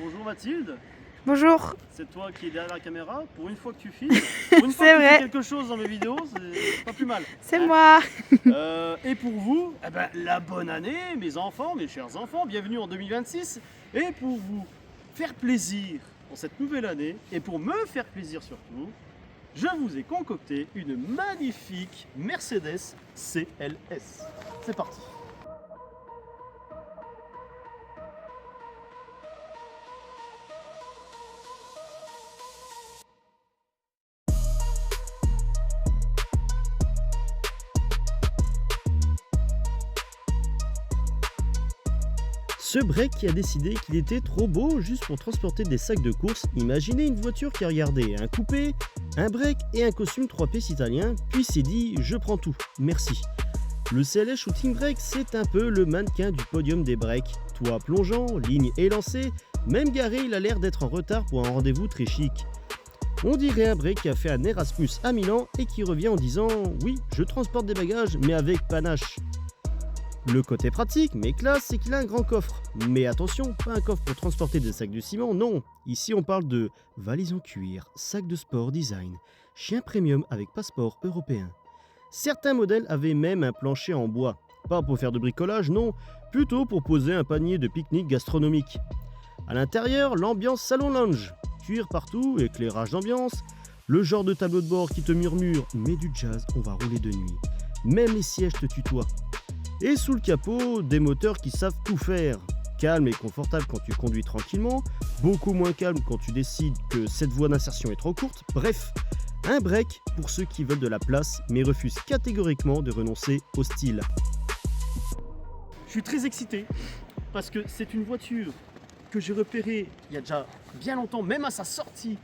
Bonjour Mathilde, Bonjour, c'est toi qui es derrière la caméra. Pour une fois que tu filmes, pour une fois C'est que tu vrai. fais quelque chose dans mes vidéos, c'est pas plus mal. c'est Hein. moi. Et pour vous, la bonne année, mes enfants, mes chers enfants, bienvenue en 2026. Et pour vous faire plaisir en cette nouvelle année, et pour me faire plaisir surtout, je vous ai concocté une magnifique Mercedes CLS. C'est parti. Ce break qui a décidé qu'il était trop beau juste pour transporter des sacs de course, imaginez une voiture qui a regardé un coupé, un break et un costume 3 pièces italien, puis s'est dit je prends tout, merci. Le CLS Shooting Break, c'est un peu le mannequin du podium des breaks. Toit plongeant, ligne élancée, même garé, il a l'air d'être en retard pour un rendez-vous très chic. On dirait un break qui a fait un Erasmus à Milan et qui revient en disant oui, je transporte des bagages mais avec panache. Le côté pratique, mais classe, c'est qu'il a un grand coffre. Mais attention, pas un coffre pour transporter des sacs de ciment, non. Ici, on parle de valise en cuir, sac de sport design, chien premium avec passeport européen. Certains modèles avaient même un plancher en bois. Pas pour faire de bricolage, non, plutôt pour poser un panier de pique-nique gastronomique. À l'intérieur, l'ambiance salon lounge. Cuir partout, éclairage d'ambiance, le genre de tableau de bord qui te murmure « Mais du jazz, on va rouler de nuit ». Même les sièges te tutoient. Et sous le capot, des moteurs qui savent tout faire. Calme et confortable quand tu conduis tranquillement, beaucoup moins calme quand tu décides que cette voie d'insertion est trop courte. Bref, un break pour ceux qui veulent de la place mais refusent catégoriquement de renoncer au style. Je suis très excité parce que c'est une voiture que j'ai repérée il y a déjà bien longtemps, même à sa sortie.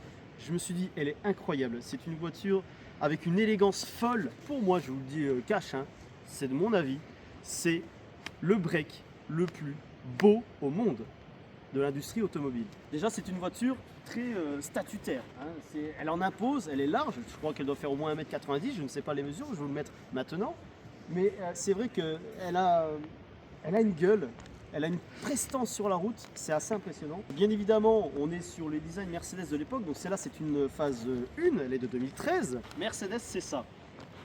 Je me suis dit, elle est incroyable. C'est une voiture avec une élégance folle. Pour moi, je vous le dis cash, c'est de mon avis. C'est le break le plus beau au monde de l'industrie automobile. Déjà, c'est une voiture très statutaire. Elle en impose, elle est large. Je crois qu'elle doit faire au moins 1m90. Je ne sais pas les mesures, je vais vous le mettre maintenant. Mais c'est vrai qu'elle a une gueule, elle a une prestance sur la route. C'est assez impressionnant. Bien évidemment, on est sur les designs Mercedes de l'époque. Donc celle-là, c'est une phase 1, elle est de 2013. Mercedes, c'est ça.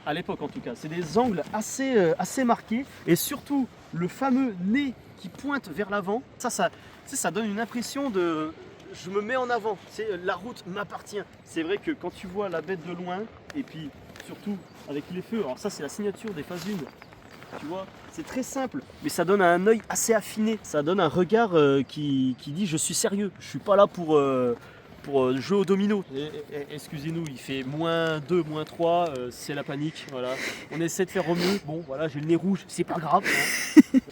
À l'époque en tout cas, c'est des angles assez marqués et surtout le fameux nez qui pointe vers l'avant, ça donne une impression de je me mets en avant, la route m'appartient. C'est vrai que quand tu vois la bête de loin et puis surtout avec les feux, alors ça c'est la signature des phases 1, tu vois, c'est très simple mais ça donne un œil assez affiné, ça donne un regard qui dit je suis sérieux, je suis pas là pour jouer au domino. Excusez-nous, il fait -2, -3, c'est la panique. Voilà. On essaie de faire au mieux. Bon, voilà, j'ai le nez rouge, c'est pas grave.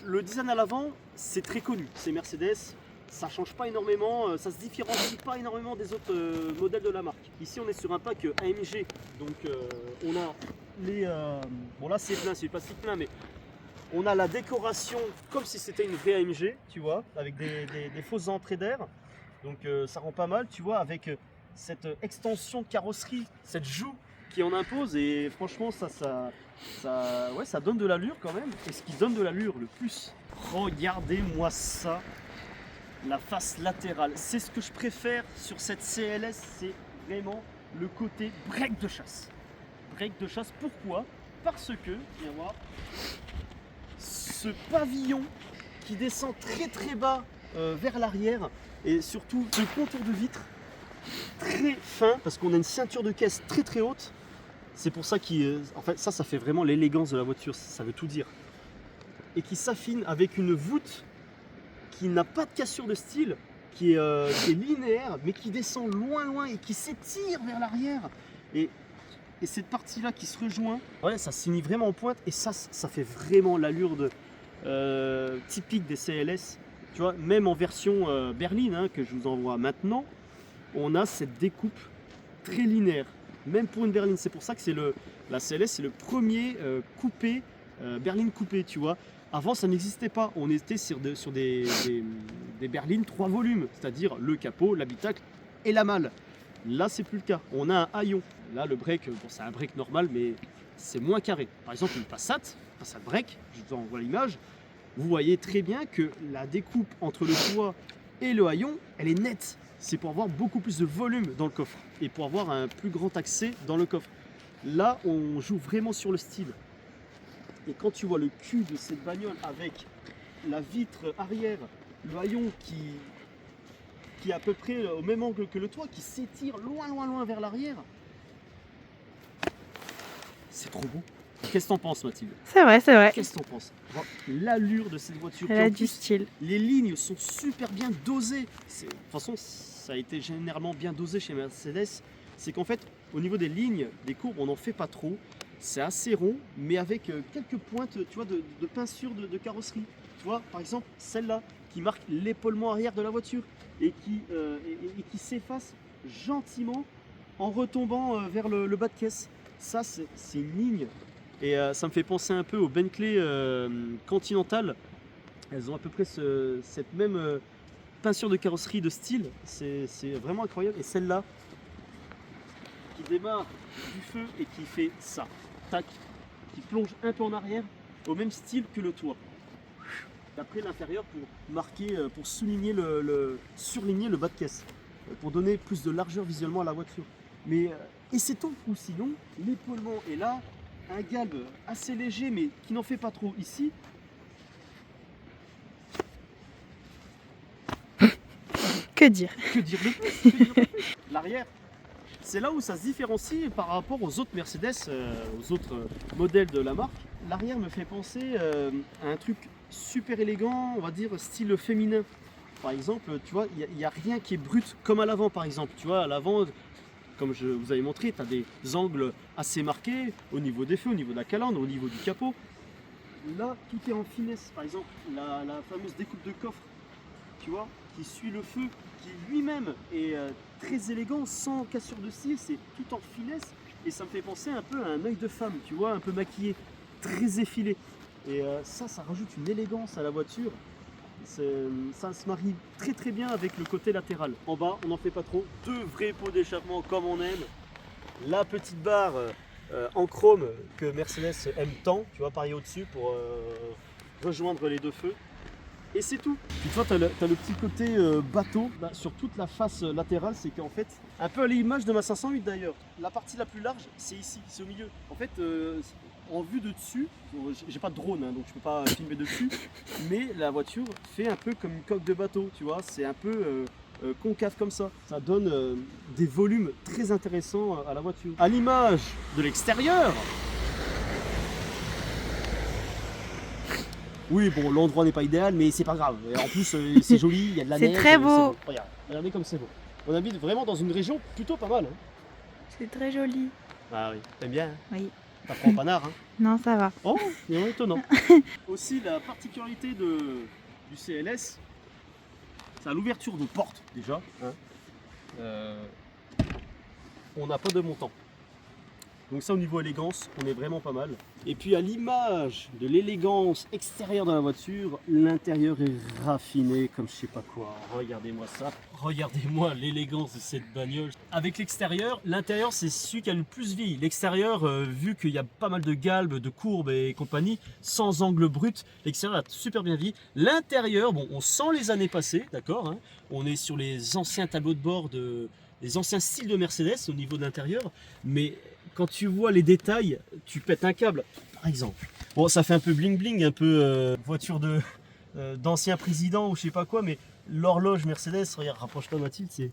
Le design à l'avant, c'est très connu. C'est Mercedes, ça change pas énormément, ça se différencie pas énormément des autres modèles de la marque. Ici, on est sur un pack AMG, donc on a les. Bon, là, c'est plein, c'est du plastique plein, mais. On a la décoration comme si c'était une vraie AMG, tu vois, avec des fausses entrées d'air. Donc ça rend pas mal, tu vois, avec cette extension de carrosserie, cette joue qui en impose. Et franchement, ça donne de l'allure quand même. Et ce qui donne de l'allure le plus, regardez-moi ça, la face latérale. C'est ce que je préfère sur cette CLS, c'est vraiment le côté break de chasse. Break de chasse, pourquoi? Parce que, viens voir, ce pavillon qui descend très très bas vers l'arrière et surtout ce contour de vitre très fin parce qu'on a une ceinture de caisse très très haute. C'est pour ça en fait ça fait vraiment l'élégance de la voiture, ça veut tout dire. Et qui s'affine avec une voûte qui n'a pas de cassure de style, qui est linéaire mais qui descend loin et qui s'étire vers l'arrière. Et cette partie là qui se rejoint, ouais, ça s'unit vraiment en pointe et ça fait vraiment l'allure typique des CLS. Tu vois, même en version berline que je vous envoie maintenant, on a cette découpe très linéaire, même pour une berline. C'est pour ça que la CLS c'est le premier coupé, berline coupée, tu vois. Avant ça n'existait pas, on était sur des berlines 3 volumes, c'est-à-dire le capot, l'habitacle et la malle. Là c'est plus le cas, on a un haillon. Là le break, bon, c'est un break normal mais c'est moins carré. Par exemple une Passat break, je vous envoie l'image, vous voyez très bien que la découpe entre le toit Et le haillon, elle est nette. C'est pour avoir beaucoup plus de volume dans le coffre et pour avoir un plus grand accès dans le coffre. Là, on joue vraiment sur le style. Et quand tu vois le cul de cette bagnole avec la vitre arrière, le haillon qui est à peu près au même angle que le toit, qui s'étire loin vers l'arrière, c'est trop beau. Qu'est-ce que t'en penses, Mathilde? C'est vrai, c'est vrai. Qu'est-ce que t'en penses? L'allure de cette voiture. Elle a du style. Les lignes sont super bien dosées. De toute façon, ça a été généralement bien dosé chez Mercedes. C'est qu'en fait, au niveau des lignes, des courbes, on n'en fait pas trop. C'est assez rond, mais avec quelques pointes, tu vois, de peinture de carrosserie. Tu vois, par exemple, celle-là, qui marque l'épaulement arrière de la voiture et qui s'efface gentiment en retombant vers le bas de caisse. Ça, c'est une ligne. Et ça me fait penser un peu aux Bentley Continental. Elles ont à peu près cette même peinture de carrosserie de style. C'est vraiment incroyable. Et celle-là, qui démarre du feu et qui fait ça, tac, qui plonge un peu en arrière, au même style que le toit. Après l'intérieur pour marquer, pour souligner surligner le bas de caisse, pour donner plus de largeur visuellement à la voiture. Mais et c'est tout. Ou sinon, l'épaulement est là, un galbe assez léger mais qui n'en fait pas trop ici. Que dire? Que dire de plus? Que dire de plus? L'arrière, c'est là où ça se différencie par rapport aux autres Mercedes, aux autres modèles de la marque. L'arrière me fait penser à un truc super élégant, on va dire style féminin. Par exemple, tu vois, il n'y a rien qui est brut comme à l'avant par exemple. Tu vois, à l'avant, comme je vous avais montré, tu as des angles assez marqués au niveau des feux, au niveau de la calandre, au niveau du capot. Là, tout est en finesse. Par exemple, la fameuse découpe de coffre, tu vois, qui suit le feu, qui lui-même est très élégant, sans cassure de cils, c'est tout en finesse. Et ça me fait penser un peu à un œil de femme, tu vois, un peu maquillé, très effilé. Et ça rajoute une élégance à la voiture. Ça se marie très bien avec le côté latéral. En bas, on n'en fait pas trop. Deux vrais pots d'échappement comme on aime. La petite barre en chrome que Mercedes aime tant, tu vois, pareil au-dessus pour rejoindre les deux feux. Et c'est tout. Puis tu vois, tu as le petit côté bateau sur toute la face latérale. C'est qu'en fait, un peu à l'image de ma 508 d'ailleurs, la partie la plus large, c'est ici, c'est au milieu. En fait, en vue de dessus, bon, j'ai pas de drone, hein, donc je peux pas filmer dessus, mais la voiture fait un peu comme une coque de bateau, tu vois, c'est un peu concave comme ça. Ça donne des volumes très intéressants à la voiture. À l'image de l'extérieur, oui, bon, l'endroit n'est pas idéal, mais c'est pas grave. Et en plus, c'est joli, il y a de la neige. C'est très beau. Bon. Regarde, regardez comme c'est beau. On habite vraiment dans une région plutôt pas mal. Hein. C'est très joli. Ah oui, t'aimes bien, hein? Oui. Ça prend panard, hein? Non, ça va. Oh, c'est étonnant. Aussi, la particularité du CLS, c'est à l'ouverture de porte déjà. Hein. On n'a pas de montant. Donc ça, au niveau élégance, on est vraiment pas mal. Et puis à l'image de l'élégance extérieure de la voiture, l'intérieur est raffiné comme je sais pas quoi. Regardez-moi ça. Regardez-moi l'élégance de cette bagnole. Avec l'extérieur, l'intérieur c'est celui qui a le plus vie. L'extérieur, vu qu'il y a pas mal de galbes, de courbes et compagnie, sans angle brut, l'extérieur a super bien vie. L'intérieur, bon, on sent les années passées, d'accord, hein. On est sur les anciens tableaux de bord, les anciens styles de Mercedes au niveau de l'intérieur, mais quand tu vois les détails, tu pètes un câble. Par exemple, bon, ça fait un peu bling bling, un peu voiture d'ancien président ou je sais pas quoi, mais l'horloge Mercedes, regarde, rapproche-toi Mathilde,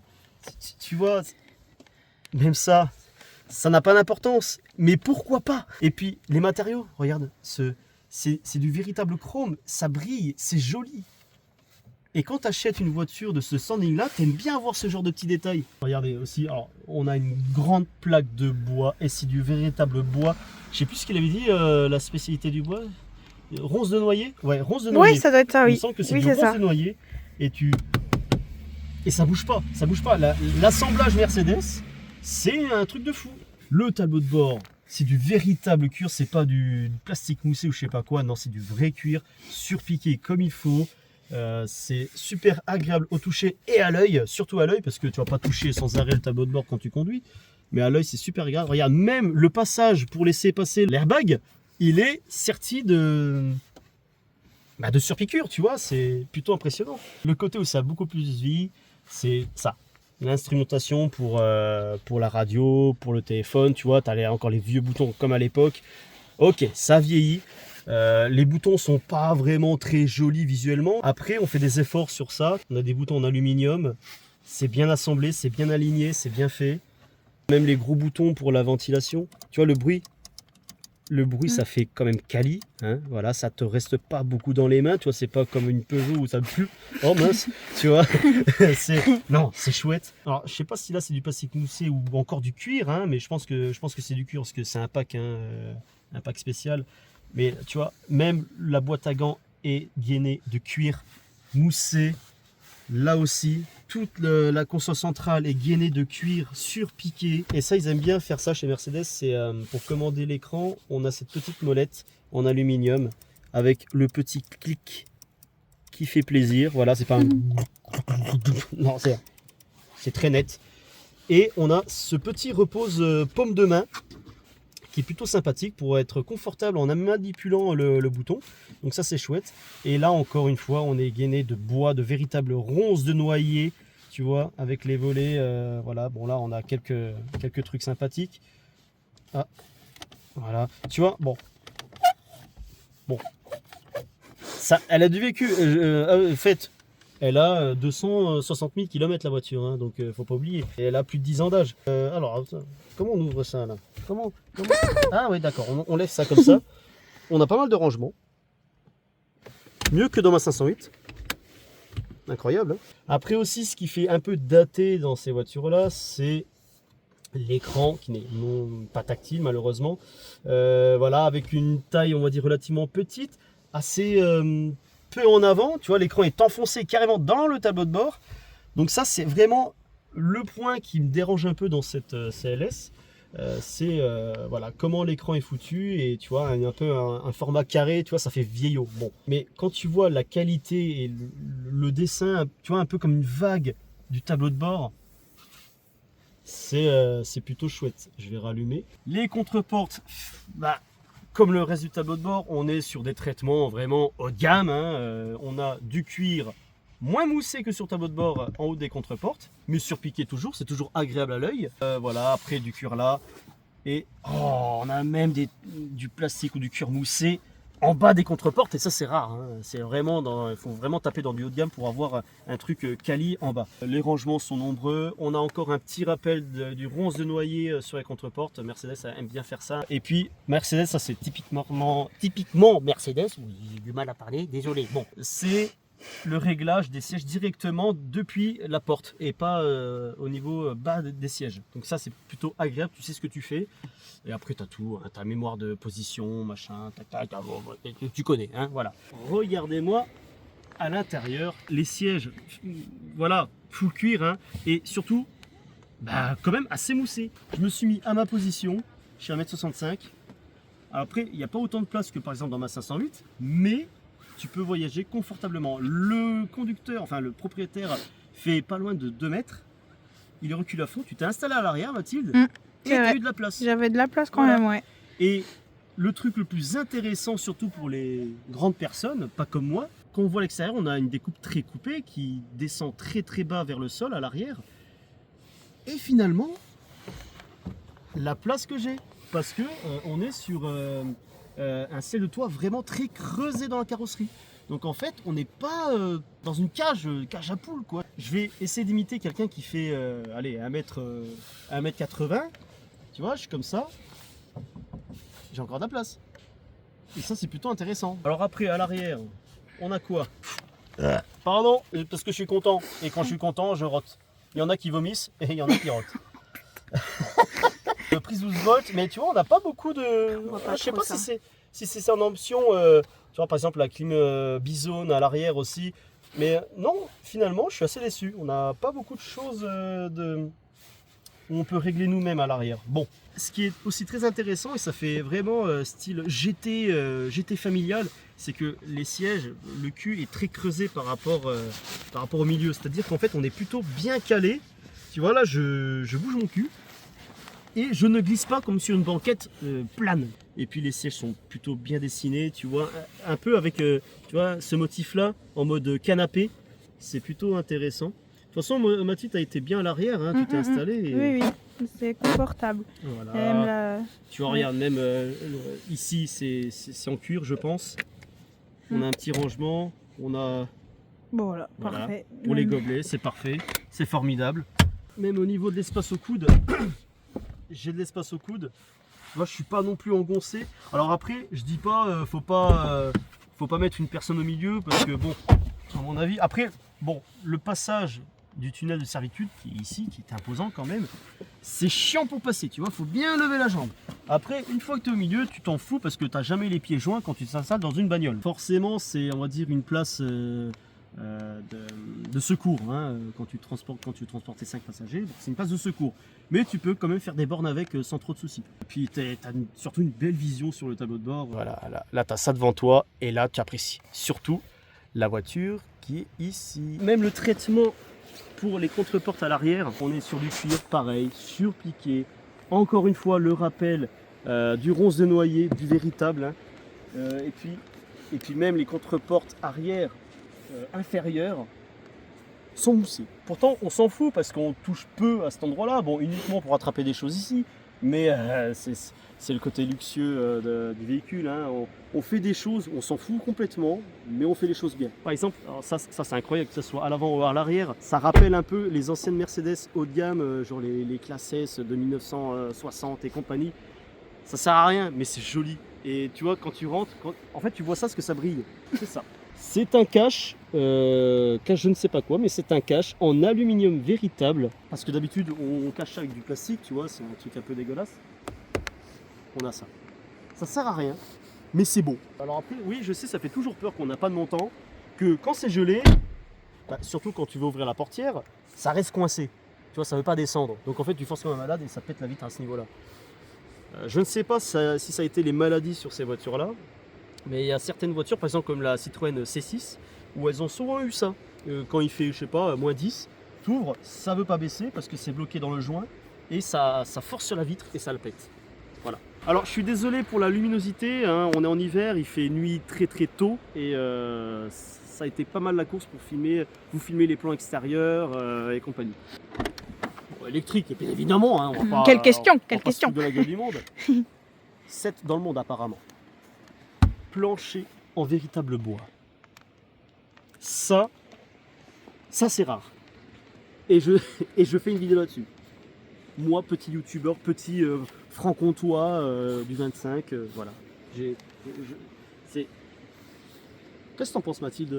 tu vois, même ça n'a pas d'importance, mais pourquoi pas? Et puis les matériaux, regarde, c'est du véritable chrome, ça brille, c'est joli. Et quand tu achètes une voiture de ce standing-là, tu aimes bien avoir ce genre de petits détails. Regardez aussi, alors, on a une grande plaque de bois, et c'est du véritable bois. Je sais plus ce qu'il avait dit, la spécialité du bois. Ronce de noyer? Ouais, ronce de noyer. Oui, ça doit être ça, oui. Il me semble que c'est oui, du ronce ça. de noyer. Et ça bouge pas, ça bouge pas. L'assemblage Mercedes, c'est un truc de fou. Le tableau de bord, c'est du véritable cuir, c'est pas du plastique moussé ou je sais pas quoi. Non, c'est du vrai cuir, surpiqué comme il faut. C'est super agréable au toucher et à l'œil, surtout à l'œil parce que tu vas pas toucher sans arrêt le tableau de bord quand tu conduis, mais à l'œil c'est super agréable. Regarde, même le passage pour laisser passer l'airbag, il est serti de de surpiqûre, tu vois, c'est plutôt impressionnant. Le côté où ça a beaucoup plus de vie, c'est ça. L'instrumentation pour la radio, pour le téléphone, tu vois, tu as encore les vieux boutons comme à l'époque. Ok, ça vieillit. Les boutons sont pas vraiment très jolis visuellement. Après, on fait des efforts sur ça. On a des boutons en aluminium. C'est bien assemblé, c'est bien aligné, c'est bien fait. Même les gros boutons pour la ventilation. Tu vois, le bruit, ça fait quand même quali. Hein, voilà, ça te reste pas beaucoup dans les mains. Tu vois, c'est pas comme une Peugeot où ça pue. Oh mince, tu vois. Non, c'est chouette. Alors, je sais pas si là c'est du plastique moussé ou encore du cuir, hein, mais je pense que c'est du cuir parce que c'est un pack, hein, un pack spécial. Mais tu vois, même la boîte à gants est gainée de cuir moussé. Là aussi, toute la console centrale est gainée de cuir surpiqué. Et ça, ils aiment bien faire ça chez Mercedes. C'est pour commander l'écran, on a cette petite molette en aluminium avec le petit clic qui fait plaisir. Voilà, c'est pas un... Non, c'est très net. Et on a ce petit repose paume de main qui est plutôt sympathique pour être confortable en manipulant le bouton. Donc ça c'est chouette. Et là encore une fois on est gainé de bois, de véritables ronces de noyer, tu vois, avec les volets. Voilà, bon là on a quelques trucs sympathiques. Ah, voilà, tu vois, bon. Ça, elle a du vécu. Fait, elle a 260 000 km la voiture, hein, donc faut pas oublier. Et elle a plus de 10 ans d'âge. Alors, comment on ouvre ça là? Comment Ah oui, d'accord, on lève ça comme ça. On a pas mal de rangements. Mieux que dans ma 508. Incroyable. Hein. Après aussi, ce qui fait un peu daté dans ces voitures-là, c'est l'écran qui n'est pas tactile malheureusement. Voilà, avec une taille, on va dire, relativement petite, assez peu en avant. Tu vois, l'écran est enfoncé carrément dans le tableau de bord. Donc ça, c'est vraiment le point qui me dérange un peu dans cette CLS. C'est voilà, comment l'écran est foutu et tu vois un peu un format carré, tu vois, ça fait vieillot. Bon, mais quand tu vois la qualité et le dessin, tu vois, un peu comme une vague du tableau de bord, c'est plutôt chouette. Je vais rallumer les contreportes. Comme le reste du tableau de bord, on est sur des traitements vraiment haut de gamme, hein. On a du cuir moins moussé que sur tableau de bord en haut des contreportes, mais surpiqué toujours, c'est toujours agréable à l'œil. Voilà, après du cuir là, et on a même du plastique ou du cuir moussé en bas des contreportes, et ça c'est rare, hein. C'est vraiment il faut vraiment taper dans du haut de gamme pour avoir un truc quali en bas. Les rangements sont nombreux, on a encore un petit rappel du ronce de noyer sur les contreportes. Mercedes aime bien faire ça. Et puis Mercedes, ça c'est typiquement Mercedes, oui, j'ai du mal à parler, désolé. Bon, c'est le réglage des sièges directement depuis la porte et pas au niveau bas des sièges. Donc ça c'est plutôt agréable, tu sais ce que tu fais. Et après tu as tout, hein, ta mémoire de position, machin, tu connais, hein, voilà. Regardez-moi à l'intérieur, les sièges, voilà, full cuir, hein, et surtout, quand même assez moussé. Je me suis mis à ma position, je suis à 1m65. Après, il n'y a pas autant de place que par exemple dans ma 508, mais tu peux voyager confortablement. Le conducteur, enfin le propriétaire, fait pas loin de 2 mètres. Il est reculé à fond. Tu t'es installé à l'arrière, Mathilde, et tu as eu de la place. J'avais de la place quand même, ouais. Et le truc le plus intéressant, surtout pour les grandes personnes, pas comme moi, quand on voit l'extérieur, on a une découpe très coupée qui descend très très bas vers le sol à l'arrière. Et finalement, la place que j'ai, parce que on est sur un ciel de toit vraiment très creusé dans la carrosserie. Donc en fait, on n'est pas dans une cage à poules, quoi. Je vais essayer d'imiter quelqu'un qui fait, allez, 1m80. Tu vois, je suis comme ça. J'ai encore de la place. Et ça, c'est plutôt intéressant. Alors après, à l'arrière, on a quoi? Pardon, parce que je suis content. Et quand je suis content, je rote. Il y en a qui vomissent et il y en a qui rotent. Prise 12 volts, mais tu vois, on n'a pas beaucoup de... Je sais pas si c'est en option. Tu vois, par exemple, la clim Bizone à l'arrière aussi. Mais non, finalement, je suis assez déçu. On n'a pas beaucoup de choses où on peut régler nous-mêmes à l'arrière. Bon, ce qui est aussi très intéressant, et ça fait vraiment style GT familial, c'est que les sièges, le cul est très creusé par rapport au milieu. C'est-à-dire qu'en fait, on est plutôt bien calé. Tu vois, là, je bouge mon cul. et je ne glisse pas comme sur une banquette plane. Et puis les sièges sont plutôt bien dessinés, tu vois, un peu avec tu vois, ce motif-là en mode canapé. C'est plutôt intéressant. De toute façon, Mathilde, tu as été bien à l'arrière, hein, tu t'es installé. Et... Oui, oui, c'est confortable. Voilà. Même tu vois, regarde, même ici, c'est en cuir, je pense. On a un petit rangement, on a... Bon, voilà, Voilà. parfait. Pour les gobelets, c'est parfait, c'est formidable. Même au niveau de l'espace au coude, j'ai de l'espace au coude. Moi, je suis pas non plus engoncé. Alors après, je dis pas, faut pas mettre une personne au milieu parce que bon, à mon avis, après, bon, le passage du tunnel de servitude qui est ici, qui est imposant quand même, c'est chiant pour passer, tu vois, faut bien lever la jambe. Après, une fois que tu es au milieu, tu t'en fous parce que tu n'as jamais les pieds joints quand tu t'installes dans une bagnole. Forcément, c'est, on va dire, une place de secours hein, quand tu transportes tes 5 passagers, c'est une place de secours. Mais tu peux quand même faire des bornes avec sans trop de soucis. Et puis tu as surtout une belle vision sur le tableau de bord. Voilà, là tu as ça devant toi et là tu apprécies. Surtout la voiture qui est ici. Même le traitement pour les contreportes à l'arrière, on est sur du cuir pareil, surpiqué. Encore une fois, le rappel du ronce de noyer, du véritable. Hein. Et puis même les contreportes arrière inférieures sont moussées. Pourtant, on s'en fout parce qu'on touche peu à cet endroit-là. Bon, uniquement pour attraper des choses ici. Mais c'est le côté luxueux du véhicule. Hein. On fait des choses, on s'en fout complètement, mais on fait les choses bien. Par exemple, alors ça c'est incroyable que ce soit à l'avant ou à l'arrière. Ça rappelle un peu les anciennes Mercedes haut de gamme, genre les classes S de 1960 et compagnie. Ça sert à rien, mais c'est joli. Et tu vois, quand tu rentres, en fait, tu vois ça parce que ça brille. C'est ça. C'est un cache je ne sais pas quoi, mais c'est un cache en aluminium véritable. Parce que d'habitude, on cache ça avec du plastique, tu vois, c'est un truc un peu dégueulasse. On a ça. Ça sert à rien, mais c'est beau. Alors après, oui, je sais, ça fait toujours peur qu'on n'a pas de montant, que quand c'est gelé, bah, surtout quand tu veux ouvrir la portière, ça reste coincé. Tu vois, ça ne veut pas descendre. Donc en fait, tu forces comme un malade et ça pète la vitre à ce niveau-là. Je ne sais pas si ça a été les maladies sur ces voitures-là, mais il y a certaines voitures, par exemple comme la Citroën C6, où elles ont souvent eu ça. Quand il fait, je sais pas, moins 10, tu ouvres, ça ne veut pas baisser parce que c'est bloqué dans le joint et ça force sur la vitre et ça le pète. Voilà. Alors je suis désolé pour la luminosité, hein, on est en hiver, il fait nuit très très tôt et ça a été pas mal la course pour vous filmer les plans extérieurs et compagnie. Bon, électrique, bien évidemment, hein, on va pas, quelle question, on quelle va pas se question. foutre de la gueule du monde. 7 dans le monde apparemment. Plancher en véritable bois. Ça c'est rare. Et je fais une vidéo là-dessus. Moi, petit youtubeur, petit franc-comtois du 25, voilà. Qu'est-ce que t'en penses, Mathilde,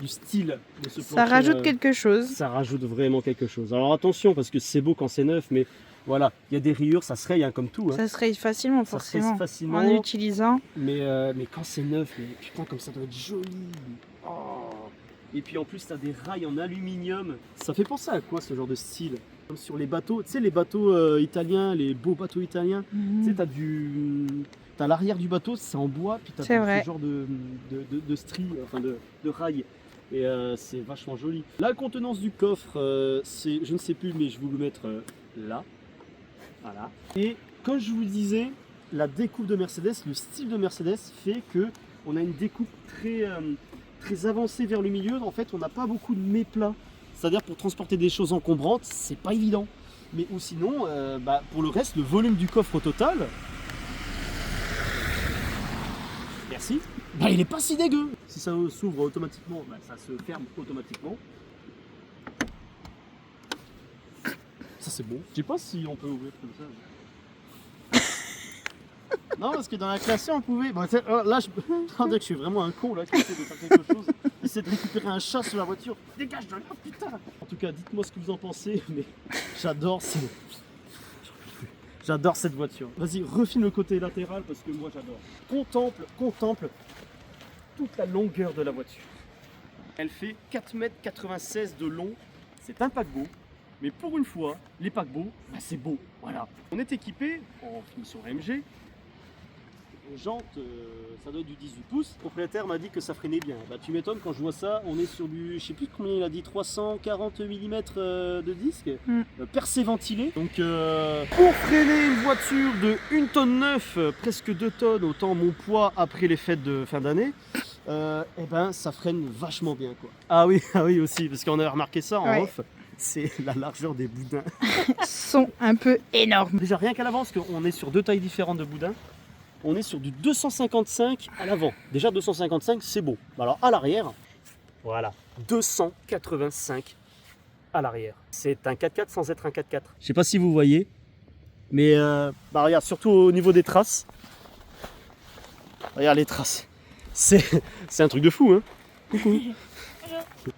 du style de ce plancher? Ça rajoute quelque chose. Ça rajoute vraiment quelque chose. Alors attention, parce que c'est beau quand c'est neuf, mais voilà, il y a des rayures, ça se raye hein, comme tout. Hein. Ça se raye facilement, Ça se forcément. raye facilement. En utilisant. Mais quand c'est neuf, mais putain, comme ça doit être joli. Oh. Et puis en plus, tu as des rails en aluminium. Ça fait penser à quoi ce genre de style? Comme sur les bateaux, tu sais, les bateaux italiens, les beaux bateaux italiens. Tu sais, t'as l'arrière du bateau, c'est en bois, puis t'as ce genre de stries, enfin de rails. Et c'est vachement joli. La contenance du coffre, c'est, je ne sais plus, mais je vais vous le mettre là. Voilà. Et comme je vous le disais, la découpe de Mercedes, le style de Mercedes fait que on a une découpe très avancée vers le milieu. En fait, on n'a pas beaucoup de méplats. C'est-à-dire pour transporter des choses encombrantes, c'est pas évident. Mais ou sinon, pour le reste, le volume du coffre au total, merci, il n'est pas si dégueu. Si ça s'ouvre automatiquement, ça se ferme automatiquement. Ça c'est bon. Je sais pas si on peut ouvrir comme ça. Non, parce que dans la classe on pouvait. Bon, là, je suis vraiment un con là qui essaie de faire quelque chose. Essaie de récupérer un chat sur la voiture. Dégage de là, putain. En tout cas, dites-moi ce que vous en pensez, mais j'adore J'adore cette voiture. Vas-y, refilme le côté latéral parce que moi j'adore. Contemple toute la longueur de la voiture. Elle fait 4,96 m de long. C'est un paquebot. Mais pour une fois, les paquebots, c'est beau. Voilà. On est équipé en finition AMG. Les jantes, ça doit être du 18 pouces. Le propriétaire m'a dit que ça freinait bien. Bah tu m'étonnes, quand je vois ça, on est sur du, je sais plus combien il a dit, 340 mm de disque, percé ventilé. Donc pour freiner une voiture de 1 tonne 9, presque 2 tonnes, autant mon poids après les fêtes de fin d'année, et ben ça freine vachement bien quoi. Ah oui aussi, parce qu'on avait remarqué ça en off. C'est la largeur des boudins. Sont un peu énormes. Déjà rien qu'à l'avant, parce qu'on est sur deux tailles différentes de boudins. On est sur du 255 à l'avant. Déjà 255 c'est beau. Alors à l'arrière, voilà, 285 à l'arrière. C'est un 4x4 sans être un 4x4. Je sais pas si vous voyez, mais bah regarde, surtout au niveau des traces. Regarde les traces. C'est un truc de fou, hein. Coucou.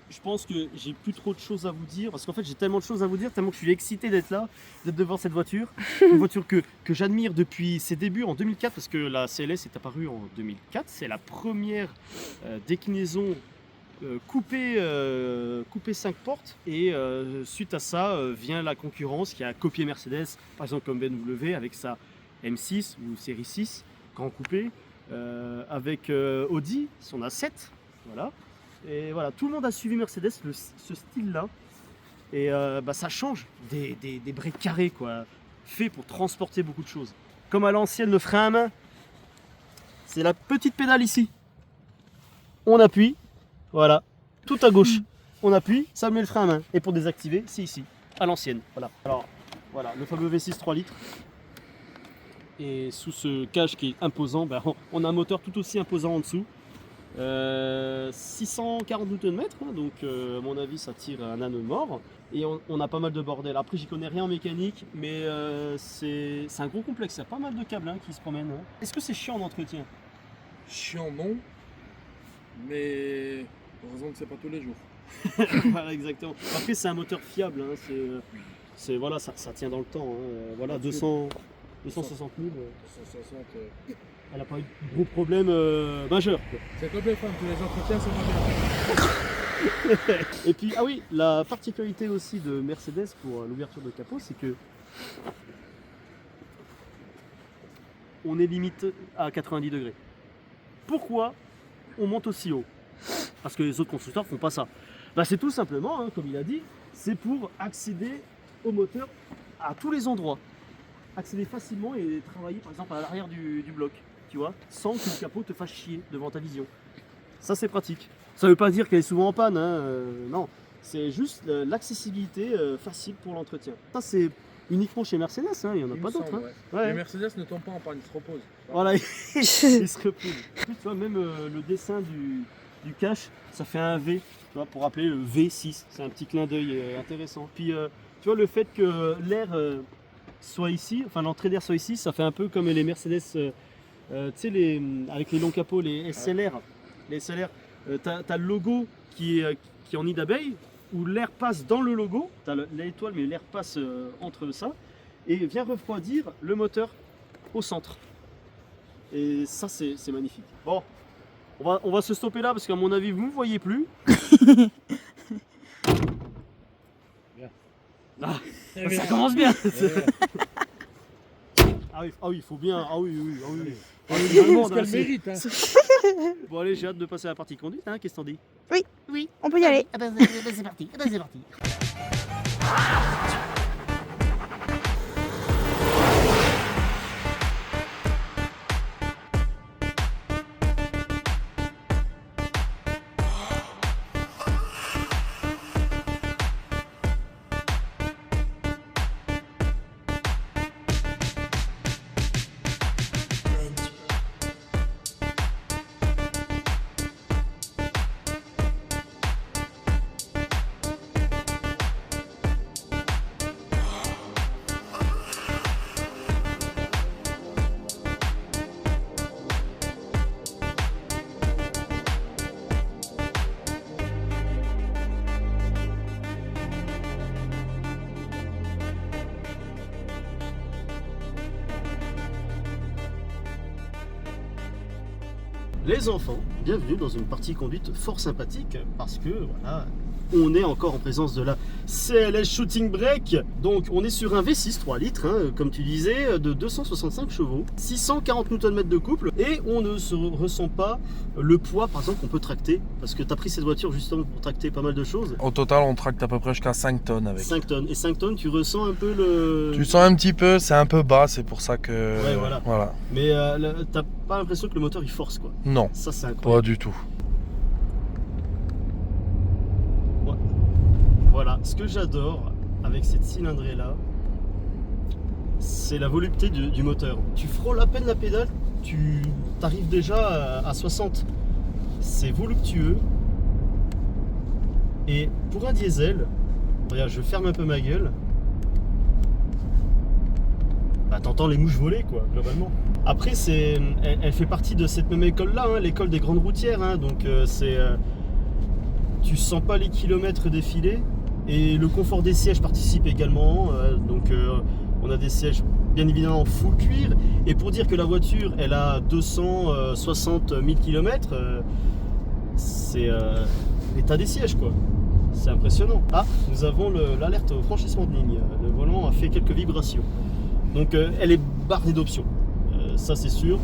Je pense que j'ai plus trop de choses à vous dire, parce qu'en fait j'ai tellement de choses à vous dire, tellement que je suis excité d'être là, d'être devant cette voiture. Une voiture que j'admire depuis ses débuts en 2004, parce que la CLS est apparue en 2004. C'est la première déclinaison coupée 5 portes. Et suite à ça vient la concurrence qui a copié Mercedes, par exemple comme BMW avec sa M6 ou série 6, grand coupé, avec Audi, son A7, voilà. Et voilà, tout le monde a suivi Mercedes, ce style-là. Et bah, ça change des breaks carrés, quoi, fait pour transporter beaucoup de choses. Comme à l'ancienne, le frein à main, c'est la petite pédale ici. On appuie, voilà, tout à gauche. On appuie, ça met le frein à main. Et pour désactiver, c'est ici, à l'ancienne. Voilà. Alors, voilà, le fameux V6 3 litres. Et sous ce cage qui est imposant, bah, on a un moteur tout aussi imposant en dessous. 640 Nm, hein, donc à mon avis ça tire un âne mort et on a pas mal de bordel. Après j'y connais rien en mécanique, mais c'est un gros complexe, il y a pas mal de câbles qui se promènent. Hein. Est-ce que c'est chiant en entretien? Chiant non, mais heureusement que c'est pas tous les jours. Voilà, exactement. Après c'est un moteur fiable, hein, c'est voilà, ça tient dans le temps. Hein. Voilà, 260 000. 260. Elle n'a pas eu de gros problème majeur. C'est comme les femmes, tous les entretiens c'est pas bien. Et puis, ah oui, la particularité aussi de Mercedes pour l'ouverture de capot, c'est que on est limite à 90 degrés. Pourquoi on monte aussi haut? Parce que les autres constructeurs font pas ça. Bah, c'est tout simplement, hein, comme il a dit, c'est pour accéder au moteur à tous les endroits. Accéder facilement et travailler par exemple à l'arrière du bloc. Tu vois, sans que le capot te fasse chier devant ta vision. Ça c'est pratique. Ça veut pas dire qu'elle est souvent en panne, hein, non. C'est juste l'accessibilité facile pour l'entretien. Ça c'est uniquement chez Mercedes, hein, il n'y en a pas d'autres. Hein. Ouais. Les Mercedes ne tombent pas en panne, ils se reposent. Voilà, ils se reposent. En plus, tu vois, même le dessin du cache, ça fait un V, tu vois, pour rappeler le V6. C'est un petit clin d'œil intéressant. Puis tu vois, le fait que l'air soit ici, enfin l'entrée d'air soit ici, ça fait un peu comme les Mercedes. Tu sais, avec les longs capots, les SLR, t'as le logo qui est en nid d'abeille, où l'air passe dans le logo, t'as l'étoile, mais l'air passe entre ça, et vient refroidir le moteur au centre. Et ça, c'est magnifique. Bon, on va se stopper là, parce qu'à mon avis, vous ne me voyez plus. Ah, ça commence bien. Ah oui, il faut bien. Ah oui. Parce qu'elle mérite. Hein. Bon allez, j'ai hâte de passer à la partie conduite, hein, qu'est-ce que t'en dis? Oui, on peut y aller. Ah bah, c'est parti. Les enfants, bienvenue dans une partie conduite fort sympathique parce que voilà, on est encore en présence de la CLS Shooting Brake. Donc on est sur un V6 3 litres, hein, comme tu disais, de 265 chevaux, 640 Nm de couple, et on ne se ressent pas le poids, par exemple, qu'on peut tracter, parce que tu as pris cette voiture justement pour tracter pas mal de choses. Au total, on tracte à peu près jusqu'à 5 tonnes avec. 5 tonnes. Et 5 tonnes, tu ressens un peu le... Tu sens un petit peu, c'est un peu bas, c'est pour ça que... Ouais, voilà. Mais t'as pas l'impression que le moteur il force, quoi. Non, ça c'est incroyable. pas du tout. Ouais. Voilà, ce que j'adore avec cette cylindrée là, c'est la volupté du moteur. Tu frôles à peine la pédale, tu arrives déjà à 60. C'est voluptueux. Et pour un diesel, regarde, je ferme un peu ma gueule. Bah, t'entends les mouches voler, quoi, globalement. Après, elle fait partie de cette même école-là, hein, l'école des grandes routières. Hein, donc, tu sens pas les kilomètres défiler. Et le confort des sièges participe également. On a des sièges, bien évidemment, en full cuir. Et pour dire que la voiture, elle a 260 000 km, c'est l'état des sièges, quoi. C'est impressionnant. Ah, nous avons l'alerte au franchissement de ligne. Le volant a fait quelques vibrations. Donc elle est barrée d'options, ça c'est sûr.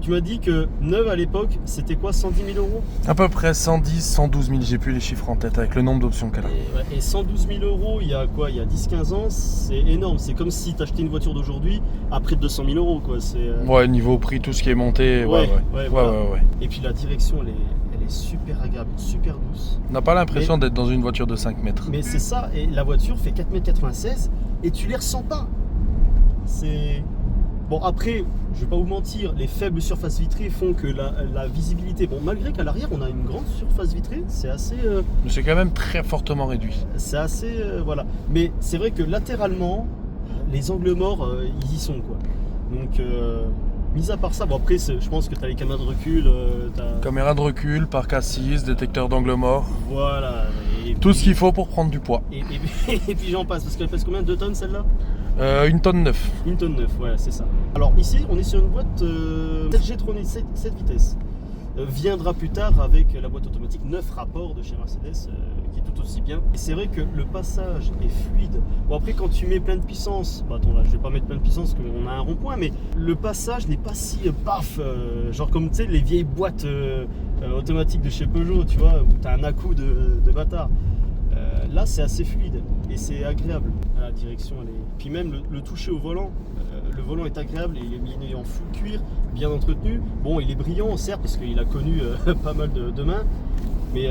Tu m'as dit que neuve à l'époque, c'était quoi, 110 000 euros? À peu près 110, 112 000, j'ai plus les chiffres en tête avec le nombre d'options qu'elle a. Et 112 000 euros, il y a quoi, il y a 10-15 ans, c'est énorme. C'est comme si tu achetais une voiture d'aujourd'hui à près de 200 000 euros, quoi. Ouais, niveau prix, tout ce qui est monté, ouais. Et puis la direction, elle est super agréable, super douce. On n'a pas l'impression d'être dans une voiture de 5 mètres. Mais c'est ça, et la voiture fait 4,96 m et tu les ressens pas. C'est... Bon, après, je vais pas vous mentir, les faibles surfaces vitrées font que la visibilité... Bon, malgré qu'à l'arrière, on a une grande surface vitrée, c'est assez... C'est quand même très fortement réduit. C'est assez... voilà. Mais c'est vrai que latéralement, les angles morts, ils y sont, quoi. Donc... mis à part ça, bon après je pense que tu as les caméras de recul. Caméra de recul, parc assise, détecteur d'angle mort. Voilà. Tout ce qu'il faut pour prendre du poids. Et puis j'en passe, parce qu'elle pèse combien? 2 tonnes celle-là? 1 tonne 9. 1 tonne 9, ouais, c'est ça. Alors ici, on est sur une boîte 7G Tronic 7 vitesses. Viendra plus tard avec la boîte automatique 9 rapports de chez Mercedes, qui est tout aussi bien. Et c'est vrai que le passage est fluide. Bon après quand tu mets plein de puissance, bah attends là je vais pas mettre plein de puissance parce qu'on a un rond-point, mais le passage n'est pas si paf, genre comme tu sais les vieilles boîtes automatiques de chez Peugeot, tu vois, où tu as un à-coup de bâtard. Là c'est assez fluide et c'est agréable. La direction elle est... Puis même le toucher au volant, le volant est agréable, il est en full cuir, bien entretenu. Bon, il est brillant certes parce qu'il a connu pas mal de mains, mais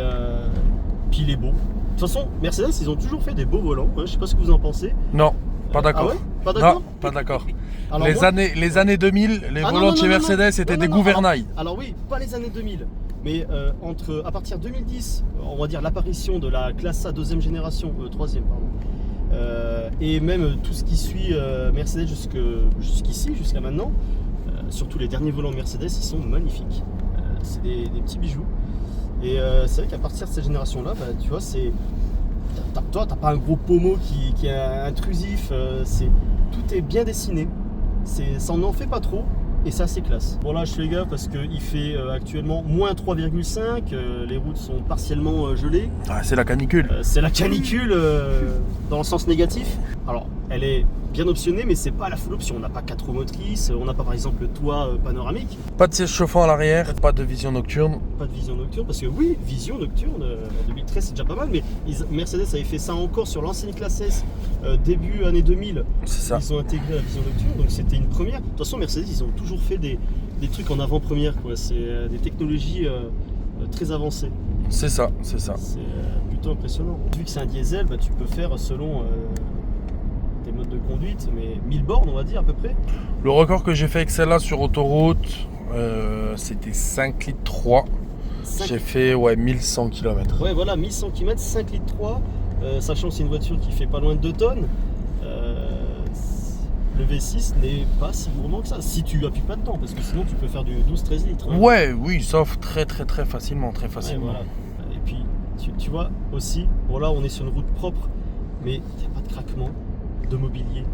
puis il est beau. De toute façon, Mercedes ils ont toujours fait des beaux volants, hein, je sais pas ce que vous en pensez. Non, pas d'accord. Ah ouais, pas d'accord. Non, pas d'accord. Alors les années 2000, les volants de chez Mercedes c'était des gouvernails. Alors oui, pas les années 2000. Mais à partir de 2010, on va dire l'apparition de la classe A deuxième génération, troisième pardon, et même tout ce qui suit Mercedes jusqu'ici, jusqu'à maintenant, surtout les derniers volants Mercedes, ils sont magnifiques. C'est des petits bijoux. Et c'est vrai qu'à partir de cette génération-là, bah, tu vois, toi, t'as pas un gros pommeau qui est intrusif. Tout est bien dessiné. Ça n'en fait pas trop. Et c'est assez classe. Bon là je fais gaffe parce qu'il fait actuellement moins 3,5, les routes sont partiellement gelées. Ah, c'est la canicule. C'est la canicule dans le sens négatif. Alors elle est bien optionnée mais c'est pas la full option. On n'a pas 4 roues motrices, on n'a pas par exemple le toit panoramique. Pas de siège chauffant à l'arrière, pas de vision nocturne. Pas de vision nocturne parce que oui, vision nocturne, en 2013 c'est déjà pas mal, mais Mercedes avait fait ça encore sur l'ancienne classe S début année 2000. C'est ça. Ils ont intégré la vision nocturne donc c'était une première. De toute façon Mercedes ils ont toujours fait des trucs en avant-première, quoi. C'est des technologies très avancées. C'est ça. C'est plutôt impressionnant. Vu que c'est un diesel, bah, tu peux faire selon tes modes de conduite, mais 1000 bornes on va dire à peu près. Le record que j'ai fait avec celle-là sur autoroute, c'était 5 litres 3. J'ai fait 1100 km. Ouais voilà, 1100 km, 5 litres 3, sachant que c'est une voiture qui fait pas loin de 2 tonnes. Le V6 n'est pas si gourmand que ça, si tu appuies pas dedans, parce que sinon tu peux faire du 12-13 litres. Hein. Ouais, oui, sauf très facilement, Ouais, voilà. Et puis, tu vois aussi, bon là on est sur une route propre, mais il n'y a pas de craquement de mobilier.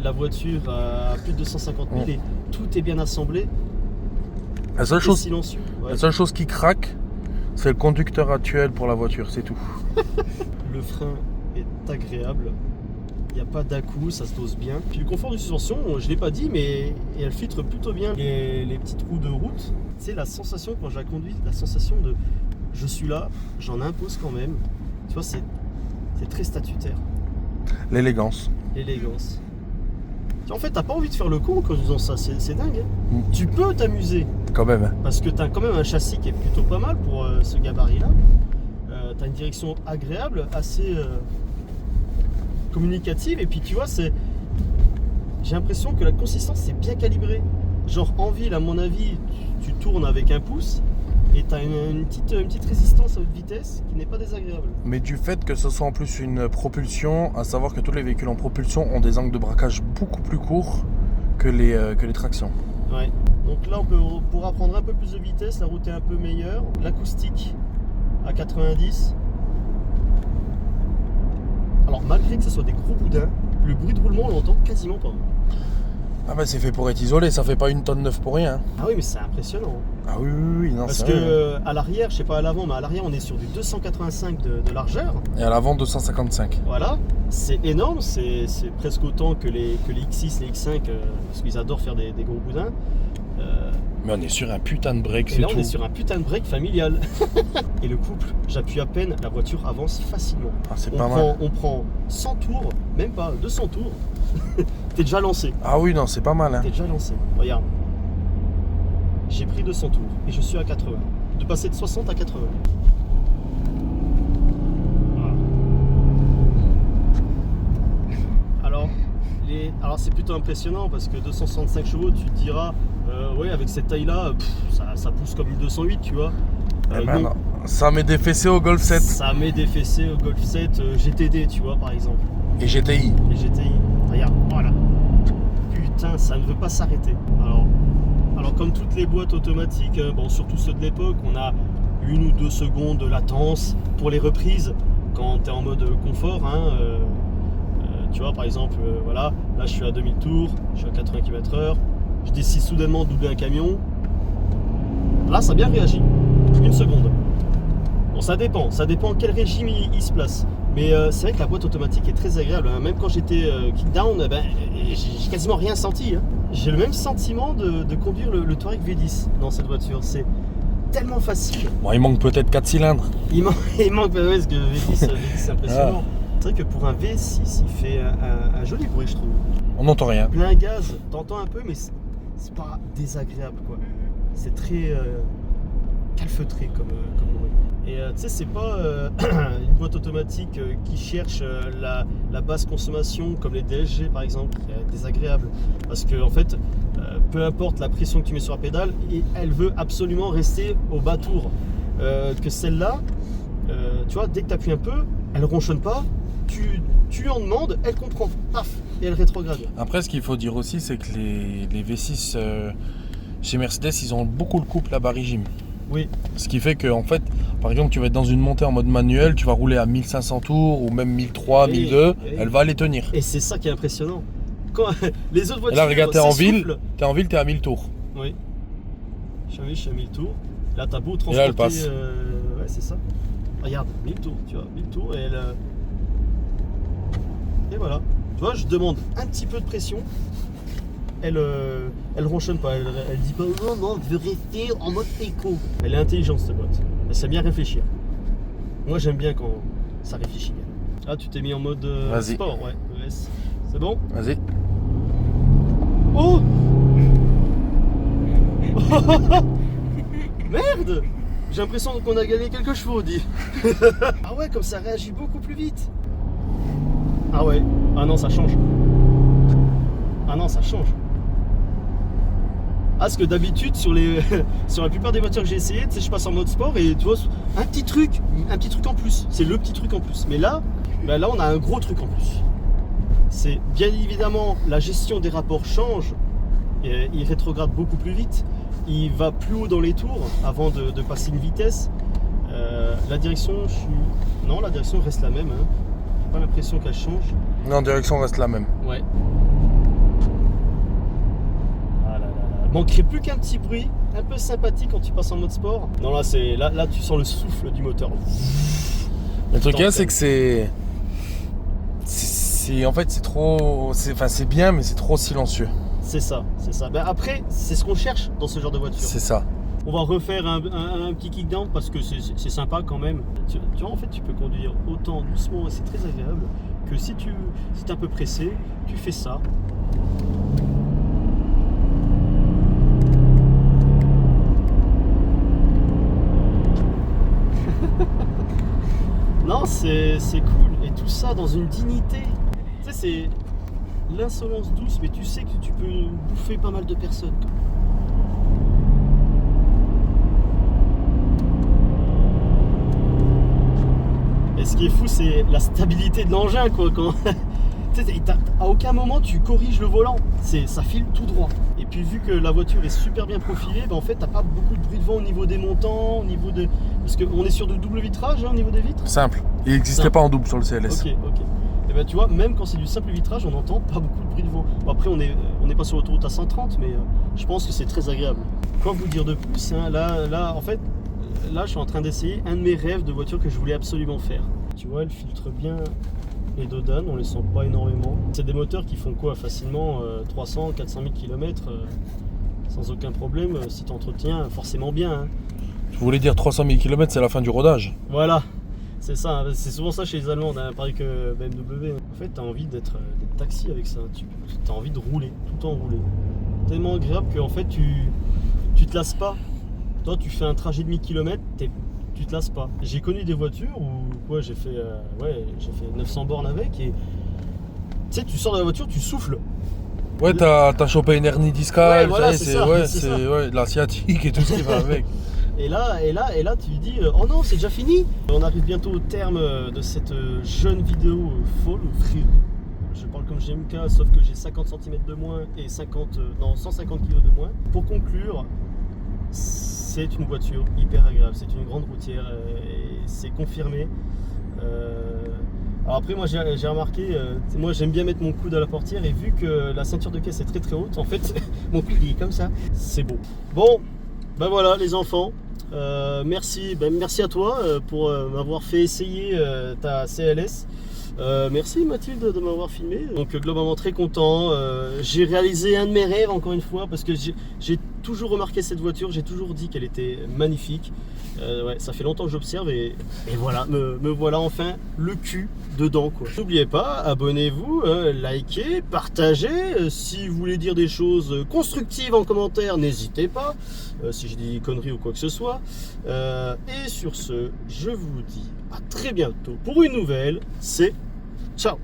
La voiture à plus de 250 000 et tout est bien assemblé. La seule chose silencieux. Ouais. La seule chose qui craque, C'est le conducteur actuel pour la voiture, c'est tout. Le frein est agréable. Il n'y a pas d'à-coup, ça se dose bien. Puis le confort de suspension, je ne l'ai pas dit, mais elle filtre plutôt bien les petites roues de route. C'est la sensation quand je la conduis, la sensation de je suis là, j'en impose quand même. Tu vois, c'est très statutaire. L'élégance. L'élégance. En fait, t'as pas envie de faire le con en conduisant ça, c'est dingue. Hein. Tu peux t'amuser. Quand même. Parce que t'as quand même un châssis qui est plutôt pas mal pour ce gabarit-là. T'as une direction agréable, assez communicative. Et puis tu vois, j'ai l'impression que la consistance est bien calibrée. Genre en ville, à mon avis, tu tournes avec un pouce et t'as une petite résistance à haute vitesse qui n'est pas désagréable. Mais du fait que ce soit en plus une propulsion, à savoir que tous les véhicules en propulsion ont des angles de braquage beaucoup plus courts que les tractions. Ouais. Donc là, on pourra prendre un peu plus de vitesse, la route est un peu meilleure. L'acoustique à 90. Alors malgré que ce soit des gros boudins, le bruit de roulement on l'entend quasiment pas. Ah bah c'est fait pour être isolé, ça fait pas 1 tonne 9 pour rien. Ah oui mais c'est impressionnant. Ah oui, non, parce c'est que vrai. À l'arrière, je sais pas à l'avant, mais à l'arrière on est sur du 285 de largeur. Et à l'avant 255. Voilà, c'est énorme, c'est presque autant que les X6, les X5, parce qu'ils adorent faire des gros boudins. Mais on est sur un putain de break, Et c'est là tout. on est sur un putain de break familial. Et le couple, j'appuie à peine, la voiture avance facilement. Ah, c'est pas mal. On prend 100 tours, même pas 200 tours. T'es déjà lancé. Ah oui, non, c'est pas mal. Hein. T'es déjà lancé. Regarde. J'ai pris 200 tours et je suis à 80. De passer de 60 à 80. Voilà. Alors c'est plutôt impressionnant parce que 265 chevaux, tu te diras, ouais, avec cette taille-là, ça pousse comme une 208, tu vois. Eh ben non. non. Ça met des fessées au Golf 7. Ça met des fessées au Golf 7 GTD, tu vois, par exemple. Et GTI. Et GTI. Regarde, voilà. Putain, ça ne veut pas s'arrêter. Alors comme toutes les boîtes automatiques, bon, surtout ceux de l'époque, on a 1 ou 2 secondes de latence pour les reprises quand tu es en mode confort. Hein, tu vois, par exemple, voilà, là je suis à 2000 tours, je suis à 80 km/h, je décide soudainement de doubler un camion. Là, ça a bien réagi. 1 seconde. Bon, ça dépend quel régime il se place. Mais c'est vrai que la boîte automatique est très agréable. Hein. Même quand j'étais kick-down, j'ai quasiment rien senti. Hein. J'ai le même sentiment de conduire le Touareg V10 dans cette voiture. C'est tellement facile. Bon, il manque peut-être 4 cylindres. Il manque, ouais, parce que V10 c'est impressionnant. C'est vrai que pour un V6, il fait un joli bruit, je trouve. On n'entend rien. Plein gaz, t'entends un peu, mais c'est pas désagréable, quoi. C'est très calfeutré comme bruit. Et tu sais, c'est pas une boîte automatique qui cherche la basse consommation comme les DSG par exemple, qui est désagréable. Parce que en fait, peu importe la pression que tu mets sur la pédale, elle veut absolument rester au bas tour. Que celle-là, tu vois, dès que tu appuies un peu, elle ronchonne pas, tu lui en demandes, elle comprend, paf, et elle rétrograde. Après, ce qu'il faut dire aussi, c'est que les V6 chez Mercedes, ils ont beaucoup le couple à bas régime. Oui. Ce qui fait que, en fait, par exemple, tu vas être dans une montée en mode manuel, tu vas rouler à 1500 tours ou même 1003, 1002, elle va les tenir. Et c'est ça qui est impressionnant. Quand les autres voitures, et là, regarde, t'es en ville, t'es à 1000 tours. Oui. Je suis à 1000 tours. Là, t'as beau transporter. Et là, elle passe. Ouais, c'est ça. Regarde, 1000 tours, tu vois, 1000 tours et elle. Et voilà. Tu vois, je demande un petit peu de pression. Elle ronchonne pas, elle dit pas non, je veux rester en mode éco. Elle est intelligente cette boîte, elle sait bien réfléchir. Moi j'aime bien quand ça réfléchit bien. Ah, tu t'es mis en mode sport, ouais, ES. C'est bon? Vas-y. Oh Merde! J'ai l'impression qu'on a gagné quelques chevaux, dit. Ah ouais, comme ça réagit beaucoup plus vite. Ah ouais, ah non, ça change. Ah non, ça change. Ah, parce que d'habitude sur la plupart des voitures que j'ai essayé, tu sais, je passe en mode sport et tu vois un petit truc en plus. C'est le petit truc en plus. Mais là, là on a un gros truc en plus. C'est bien évidemment la gestion des rapports change. Et il rétrograde beaucoup plus vite. Il va plus haut dans les tours avant de passer une vitesse. La direction, non, la direction reste la même. Hein. J'ai pas l'impression qu'elle change. Non, direction reste la même. Ouais. Manquerait plus qu'un petit bruit un peu sympathique quand tu passes en mode sport. Non, là, là tu sens le souffle du moteur. Le truc c'est que en fait c'est trop, c'est bien mais c'est trop silencieux. C'est ça. Ben après, c'est ce qu'on cherche dans ce genre de voiture. C'est ça. On va refaire un petit kick-down parce que c'est sympa quand même. Tu vois, en fait, tu peux conduire autant doucement et c'est très agréable que si t'es un peu pressé, tu fais ça. Non, c'est cool. Et tout ça dans une dignité. Tu sais, c'est l'insolence douce, mais tu sais que tu peux bouffer pas mal de personnes. Et ce qui est fou, c'est la stabilité de l'engin, quoi. À aucun moment tu corriges le volant, ça file tout droit. Et puis vu que la voiture est super bien profilée, en fait t'as pas beaucoup de bruit de vent au niveau des montants, parce qu'on est sur de double vitrage au niveau des vitres. Simple, il n'existait pas en double sur le CLS. Ok. Et ben tu vois, même quand c'est du simple vitrage, on n'entend pas beaucoup de bruit de vent. Après on est pas sur l'autoroute à 130, mais je pense que c'est très agréable. Quoi vous dire de plus, hein, là en fait, là je suis en train d'essayer un de mes rêves de voiture que je voulais absolument faire. Tu vois, elle filtre bien les dodanes, on les sent pas énormément. C'est des moteurs qui font quoi facilement 300, 400 000 km sans aucun problème si tu entretiens forcément bien. Hein. Je voulais dire 300 000 km, c'est la fin du rodage. Voilà, c'est ça, hein. C'est souvent ça chez les Allemands, hein, pareil que BMW. En fait, tu as envie d'être taxi avec ça, tu as envie de rouler, tout le temps rouler. Tellement agréable que en fait, tu te lasses pas. Toi, tu fais un trajet de 1000 km, tu te lasses pas. J'ai connu des voitures où j'ai fait 900 bornes avec et tu sais, tu sors de la voiture, tu souffles. Ouais, t'as chopé une hernie discale, ouais, voilà, c'est de la sciatique et tout ce qui va avec. Et là, tu dis oh non, c'est déjà fini. On arrive bientôt au terme de cette jeune vidéo folle ou free. Je parle comme GMK, sauf que j'ai 50 cm de moins et 150 kg de moins. Pour conclure, c'est une voiture hyper agréable, c'est une grande routière et c'est confirmé. Alors après moi j'ai remarqué, moi j'aime bien mettre mon coude à la portière et vu que la ceinture de caisse est très très haute, en fait mon coude il est comme ça, c'est beau. Bon, ben voilà les enfants, merci à toi pour m'avoir fait essayer ta CLS. Merci Mathilde de m'avoir filmé. Donc globalement très content. J'ai réalisé un de mes rêves encore une fois parce que j'ai toujours remarqué cette voiture, j'ai toujours dit qu'elle était magnifique. Ouais, ça fait longtemps que j'observe et voilà, me voilà enfin le cul dedans quoi. N'oubliez pas, abonnez-vous, likez, partagez. Si vous voulez dire des choses constructives en commentaire, n'hésitez pas. Si j'ai des conneries ou quoi que ce soit. Et sur ce, je vous dis à très bientôt pour une nouvelle. C'est ciao.